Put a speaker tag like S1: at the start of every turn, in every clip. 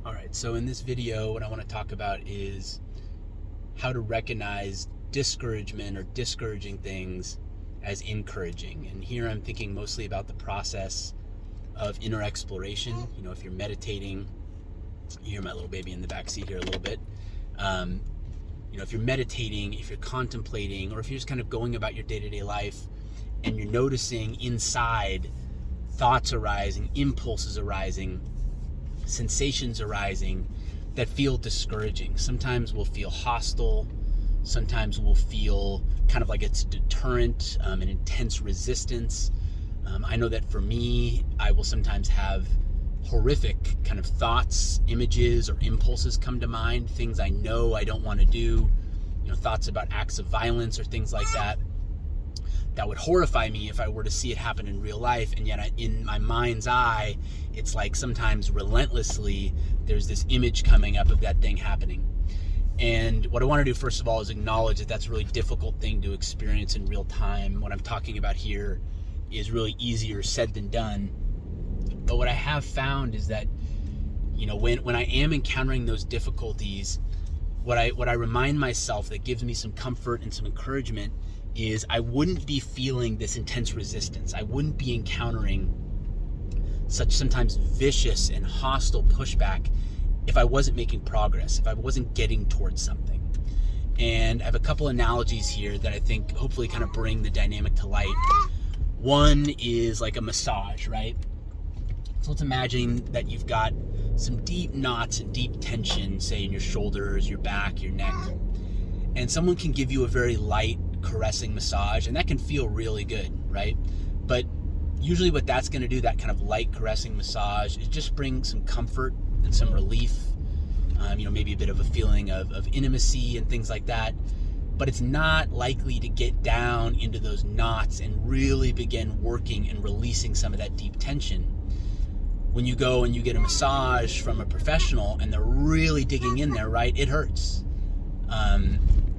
S1: All right, so in this video, what I want to talk about is how to recognize discouragement or discouraging things as encouraging. And here I'm thinking mostly about the process of inner exploration. You know, if you're meditating, you hear my little baby in the back seat here a little bit. If you're meditating, if you're contemplating, or if you're just kind of going about your day-to-day life and you're noticing inside thoughts arising, impulses arising, sensations arising that feel discouraging. Sometimes we'll feel hostile. Sometimes we'll feel kind of like it's a deterrent, an intense resistance. I know that for me, I will sometimes have horrific kind of thoughts, images, or impulses come to mind, things I know I don't want to do, thoughts about acts of violence or things like that would horrify me if I were to see it happen in real life. And yet in my mind's eye, it's like sometimes relentlessly there's this image coming up of that thing happening. And what I want to do first of all is acknowledge that that's a really difficult thing to experience in real time. What I'm talking about here is really easier said than done. But what I have found is that, when I am encountering those difficulties, what I remind myself that gives me some comfort and some encouragement is I wouldn't be feeling this intense resistance. I wouldn't be encountering such sometimes vicious and hostile pushback if I wasn't making progress, if I wasn't getting towards something. And I have a couple analogies here that I think hopefully kind of bring the dynamic to light. One is like a massage, right? So let's imagine that you've got some deep knots and deep tension, say in your shoulders, your back, your neck, and someone can give you a very light, caressing massage, and that can feel really good, right? But usually what that's going to do, that kind of light caressing massage, is just bring some comfort and some relief, maybe a bit of a feeling of intimacy and things like that. But it's not likely to get down into those knots and really begin working and releasing some of that deep tension. When you go and you get a massage from a professional and they're really digging in there, right, it hurts.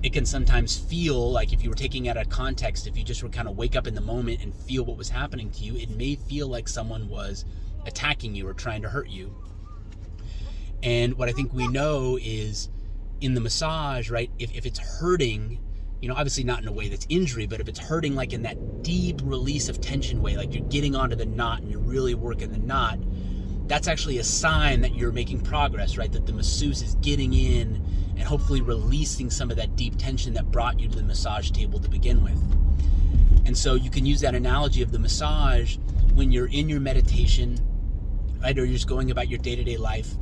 S1: It can sometimes feel like, if you were taking it out of context, if you just were kind of wake up in the moment and feel what was happening to you, it may feel like someone was attacking you or trying to hurt you. And what I think we know is in the massage, right, if it's hurting, obviously not in a way that's injury, but if it's hurting like in that deep release of tension way, like you're getting onto the knot and you're really working the knot, that's actually a sign that you're making progress, right? That the masseuse is getting in and hopefully releasing some of that deep tension that brought you to the massage table to begin with. And so you can use that analogy of the massage when you're in your meditation, right? Or you're just going about your day-to-day life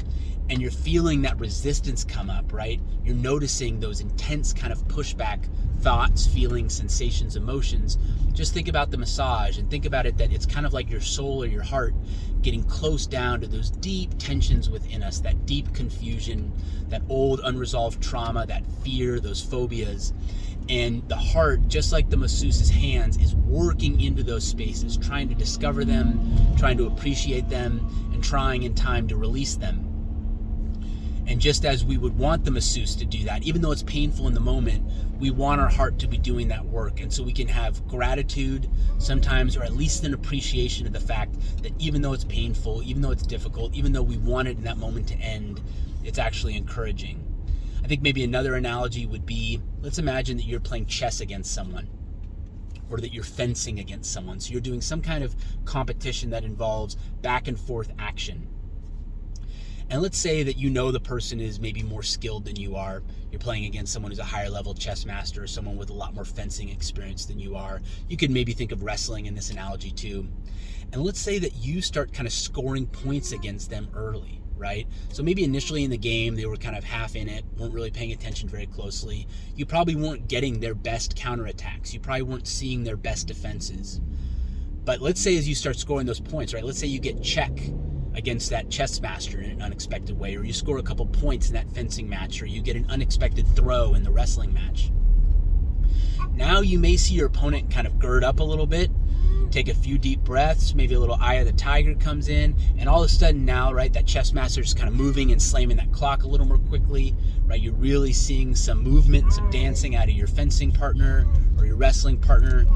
S1: and you're feeling that resistance come up, right? You're noticing those intense kind of pushback thoughts, feelings, sensations, emotions. Just think about the massage and think about it that it's kind of like your soul or your heart getting close down to those deep tensions within us, that deep confusion, that old unresolved trauma, that fear, those phobias. And the heart, just like the masseuse's hands, is working into those spaces, trying to discover them, trying to appreciate them, and trying in time to release them. And just as we would want the masseuse to do that, even though it's painful in the moment, we want our heart to be doing that work. And so we can have gratitude sometimes, or at least an appreciation of the fact that even though it's painful, even though it's difficult, even though we want it in that moment to end, it's actually encouraging. I think maybe another analogy would be, let's imagine that you're playing chess against someone, or that you're fencing against someone. So you're doing some kind of competition that involves back and forth action. And let's say that the person is maybe more skilled than you are. You're playing against someone who's a higher level chess master, or someone with a lot more fencing experience than you are. You could maybe think of wrestling in this analogy too. And let's say that you start kind of scoring points against them early, right? So maybe initially in the game, they were kind of half in it, weren't really paying attention very closely. You probably weren't getting their best counterattacks. You probably weren't seeing their best defenses. But let's say as you start scoring those points, right? Let's say you get check against that chess master in an unexpected way, or you score a couple points in that fencing match, or you get an unexpected throw in the wrestling match. Now you may see your opponent kind of gird up a little bit, take a few deep breaths, maybe a little eye of the tiger comes in, and all of a sudden now, right, that chess master is kind of moving and slamming that clock a little more quickly, right? You're really seeing some movement, some dancing out of your fencing partner or your wrestling partner.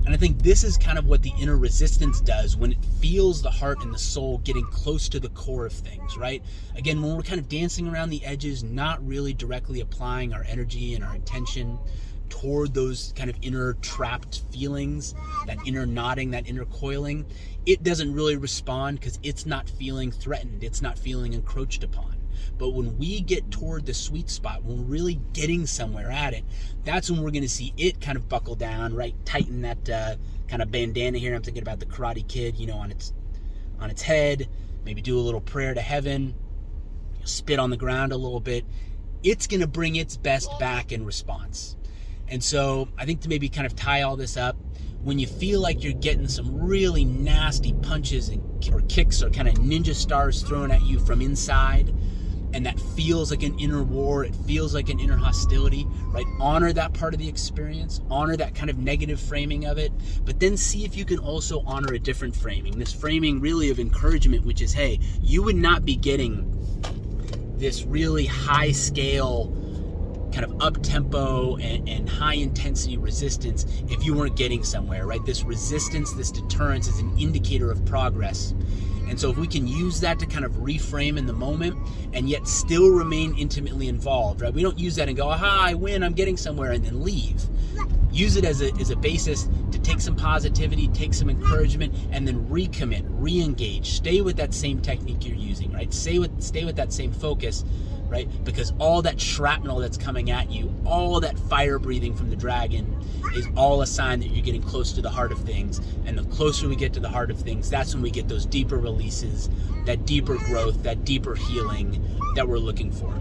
S1: And I think this is kind of what the inner resistance does when it feels the heart and the soul getting close to the core of things, right? Again, when we're kind of dancing around the edges, not really directly applying our energy and our intention toward those kind of inner trapped feelings, that inner knotting, that inner coiling, it doesn't really respond because it's not feeling threatened, it's not feeling encroached upon. But when we get toward the sweet spot, when we're really getting somewhere at it, that's when we're going to see it kind of buckle down, right? Tighten that kind of bandana here. I'm thinking about the Karate Kid, on its head. Maybe do a little prayer to heaven. Spit on the ground a little bit. It's going to bring its best back in response. And so I think to maybe kind of tie all this up, when you feel like you're getting some really nasty punches or kicks or kind of ninja stars thrown at you from inside, and that feels like an inner war, it feels like an inner hostility, right? Honor that part of the experience, honor that kind of negative framing of it, but then see if you can also honor a different framing, this framing really of encouragement, which is, hey, you would not be getting this really high scale kind of up-tempo and high-intensity resistance if you weren't getting somewhere, right? This resistance, this deterrence is an indicator of progress. And so if we can use that to kind of reframe in the moment and yet still remain intimately involved, right? We don't use that and go, aha, I win, I'm getting somewhere, and then leave. Use it as a basis to take some positivity, take some encouragement, and then recommit, re-engage. Stay with that same technique you're using, right? Stay with that same focus, right? Because all that shrapnel that's coming at you, all that fire breathing from the dragon is all a sign that you're getting close to the heart of things. And the closer we get to the heart of things, that's when we get those deeper releases, that deeper growth, that deeper healing that we're looking for.